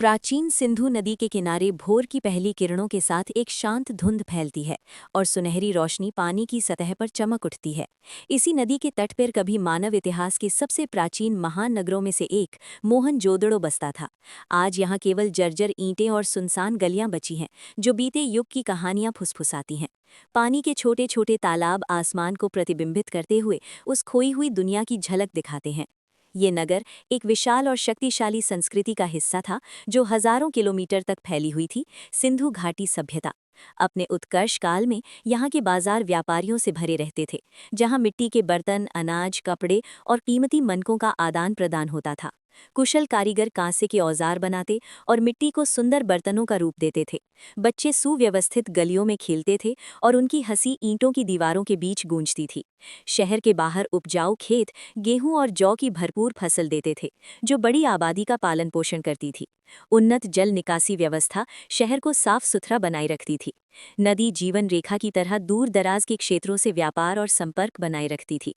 प्राचीन सिंधु नदी के किनारे भोर की पहली किरणों के साथ एक शांत धुंध फैलती है और सुनहरी रोशनी पानी की सतह पर चमक उठती है। इसी नदी के तट पर कभी मानव इतिहास के सबसे प्राचीन महान नगरों में से एक मोहनजोदड़ो बसता था। आज यहाँ केवल जर्जर ईंटें और सुनसान गलियां बची हैं, जो बीते युग की कहानियां फुसफुसाती हैं। पानी के छोटे छोटे तालाब आसमान को प्रतिबिंबित करते हुए उस खोई हुई दुनिया की झलक दिखाते हैं। ये नगर एक विशाल और शक्तिशाली संस्कृति का हिस्सा था, जो हजारों किलोमीटर तक फैली हुई थी। सिंधु घाटी सभ्यता अपने उत्कर्ष काल में यहाँ के बाजार व्यापारियों से भरे रहते थे, जहाँ मिट्टी के बर्तन, अनाज, कपड़े और कीमती मनकों का आदान प्रदान होता था। कुशल कारीगर कांसे के औजार बनाते और मिट्टी को सुंदर बर्तनों का रूप देते थे। बच्चे सुव्यवस्थित गलियों में खेलते थे और उनकी हंसी ईंटों की दीवारों के बीच गूंजती थी। शहर के बाहर उपजाऊ खेत गेहूं और जौ की भरपूर फसल देते थे, जो बड़ी आबादी का पालन पोषण करती थी। उन्नत जल निकासी व्यवस्था शहर को साफ सुथरा बनाए रखती थी। नदी जीवन रेखा की तरह दूर दराज के क्षेत्रों से व्यापार और संपर्क बनाए रखती थी।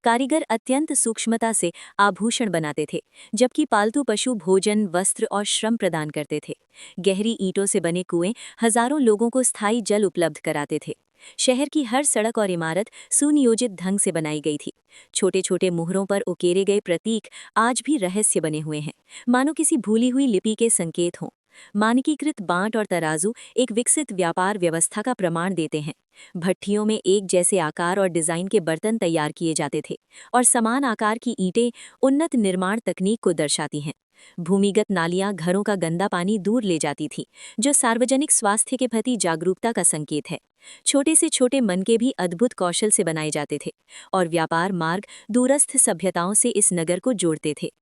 कारीगर अत्यंत सूक्ष्मता से आभूषण बनाते थे, जबकि पालतू पशु भोजन, वस्त्र और श्रम प्रदान करते थे। गहरी ईंटों से बने कुएं हजारों लोगों को स्थायी जल उपलब्ध कराते थे। शहर की हर सड़क और इमारत सुनियोजित ढंग से बनाई गई थी। छोटे छोटे मुहरों पर उकेरे गए प्रतीक आज भी रहस्य बने हुए हैं, मानो किसी भूली हुई लिपि के संकेत हों। मानकीकृत बांट और तराजू एक विकसित व्यापार व्यवस्था का प्रमाण देते हैं। भट्ठियों में एक जैसे आकार और डिजाइन के बर्तन तैयार किए जाते थे, और समान आकार की ईंटें उन्नत निर्माण तकनीक को दर्शाती हैं। भूमिगत नालियां घरों का गंदा पानी दूर ले जाती थी, जो सार्वजनिक स्वास्थ्य के प्रति जागरूकता का संकेत है। छोटे से छोटे मनके भी अद्भुत कौशल से बनाए जाते थे, और व्यापार मार्ग दूरस्थ सभ्यताओं से इस नगर को जोड़ते थे।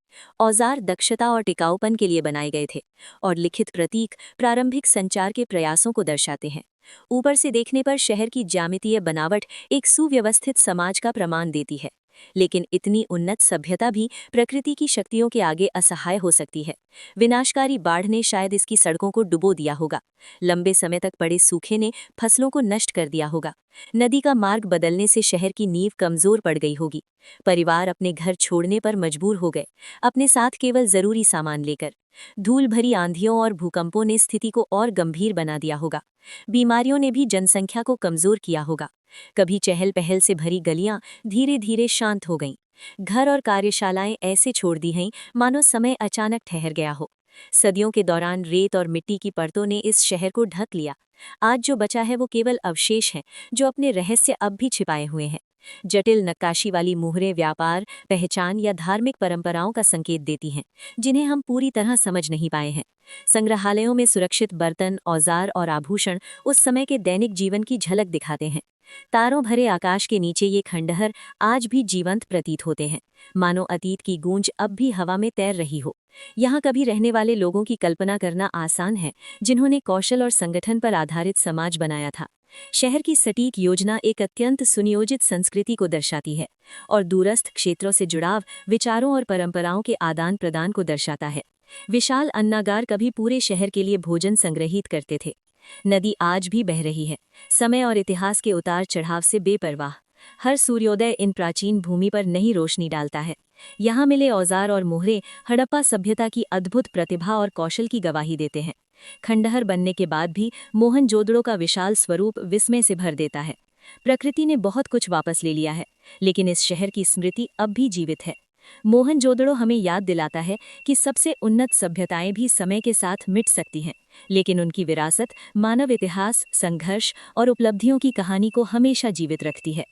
औजार दक्षता और टिकाऊपन के लिए बनाए गए थे, और लिखित प्रतीक प्रारंभिक संचार के प्रयासों को दर्शाते हैं। ऊपर से देखने पर शहर की ज्यामितीय बनावट एक सुव्यवस्थित समाज का प्रमाण देती है, लेकिन इतनी उन्नत सभ्यता भी प्रकृति की शक्तियों के आगे असहाय हो सकती है। विनाशकारी बाढ़ ने शायद इसकी सड़कों को डुबो दिया होगा। लंबे समय तक पड़े सूखे ने फसलों को नष्ट कर दिया होगा। नदी का मार्ग बदलने से शहर की नींव कमजोर पड़ गई होगी। परिवार अपने घर छोड़ने पर मजबूर हो गए, अपने साथ केवल जरूरी सामान लेकर। धूल भरी आंधियों और भूकंपों ने स्थिति को और गंभीर बना दिया होगा। बीमारियों ने भी जनसंख्या को कमजोर किया होगा। कभी चहल पहल से भरी गलियां धीरे धीरे शांत हो गईं। घर और कार्यशालाएं ऐसे छोड़ दी हैं मानो समय अचानक ठहर गया हो। सदियों के दौरान रेत और मिट्टी की परतों ने इस शहर को ढक लिया। आज जो बचा है वो केवल अवशेष हैं, जो अपने रहस्य अब भी छिपाए हुए हैं। जटिल नक्काशी वाली मुहरें व्यापार, पहचान या धार्मिक परंपराओं का संकेत देती हैं, जिन्हें हम पूरी तरह समझ नहीं पाए हैं। संग्रहालयों में सुरक्षित बर्तन, औजार और आभूषण उस समय के दैनिक जीवन की झलक दिखाते हैं। तारों भरे आकाश के नीचे ये खंडहर आज भी जीवंत प्रतीत होते हैं, मानो अतीत की गूंज अब भी हवा में तैर रही हो। यहाँ कभी रहने वाले लोगों की कल्पना करना आसान है, जिन्होंने कौशल और संगठन पर आधारित समाज बनाया था। शहर की सटीक योजना एक अत्यंत सुनियोजित संस्कृति को दर्शाती है, और दूरस्थ क्षेत्रों से जुड़ाव विचारों और परंपराओं के आदान प्रदान को दर्शाता है। विशाल अन्नागार कभी पूरे शहर के लिए भोजन संग्रहित करते थे। नदी आज भी बह रही है, समय और इतिहास के उतार चढ़ाव से बेपरवाह। हर सूर्योदय इन प्राचीन भूमि पर नई रोशनी डालता है। यहाँ मिले औजार और मोहरे हड़प्पा सभ्यता की अद्भुत प्रतिभा और कौशल की गवाही देते हैं। खंडहर बनने के बाद भी मोहनजोदड़ो का विशाल स्वरूप विस्मय से भर देता है। प्रकृति ने बहुत कुछ वापस ले लिया है, लेकिन इस शहर की स्मृति अब भी जीवित है। मोहनजोदड़ो हमें याद दिलाता है कि सबसे उन्नत सभ्यताएं भी समय के साथ मिट सकती हैं, लेकिन उनकी विरासत, मानव इतिहास, संघर्ष और उपलब्धियों की कहानी को हमेशा जीवित रखती है।